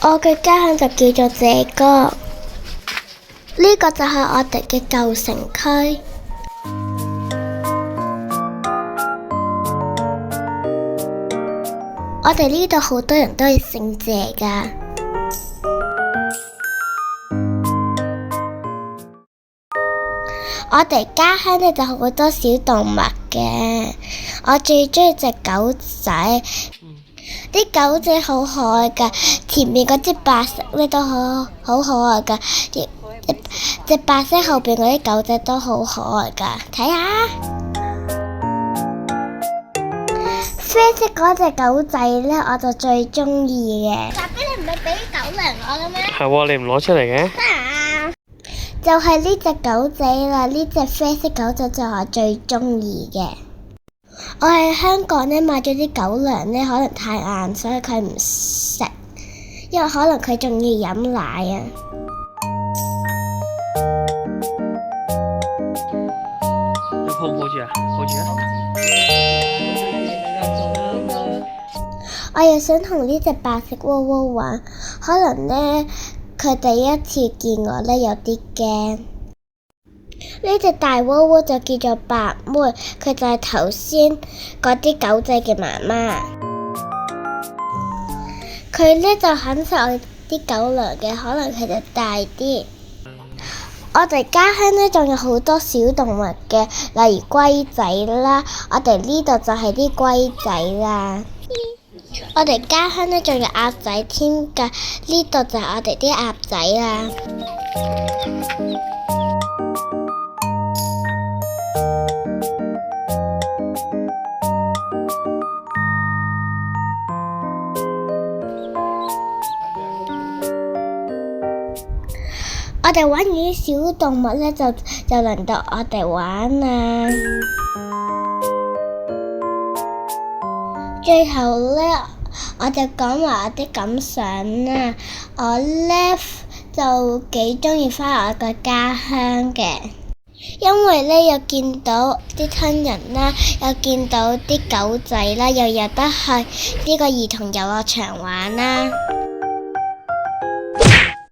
我嘅家鄉就叫做謝歌，呢個就係我哋嘅舊城區。我哋呢度好多人都係姓謝㗎。我哋家鄉呢就好多小動物嘅，我最中意隻狗仔。啲狗仔好可愛㗎，前面嗰隻白色呢都好可愛㗎，隻白色後邊嗰啲狗仔都好可愛㗎，睇下。啡色嗰隻狗仔呢，我就最中意嘅。爸爸，你唔係俾狗糧我嘅咩？係喎，你唔攞出嚟嘅？就係呢隻狗仔啦，呢隻啡色狗仔就係我最中意嘅。我喺香港呢買咗啲狗糧呢，可能太硬，所以佢唔食，因為可能佢仲要飲奶啊。你抱唔抱住啊？抱住啊！我又想同呢隻白色窩窩玩，可能呢，佢第一次見我呢，有啲驚。呢隻大窩窩就叫做白妹，佢就係頭先嗰啲狗仔嘅媽媽。佢呢就肯食我啲狗糧嘅，可能佢就大啲。我哋家鄉呢仲有好多小動物嘅，例如龜仔啦，我哋呢度就係啲龜仔啦。我哋家鄉呢仲有鴨仔添㗎，呢度就係我哋啲鴨仔啦。我哋玩完啲小動物呢，就輪到我哋玩啦。最後呢，我就講埋我啲感想啦。我呢就幾鍾意返我個家鄉嘅，因為呢又見到啲親人啦，又見到啲狗仔啦，又有得去呢個兒童遊樂場玩啦。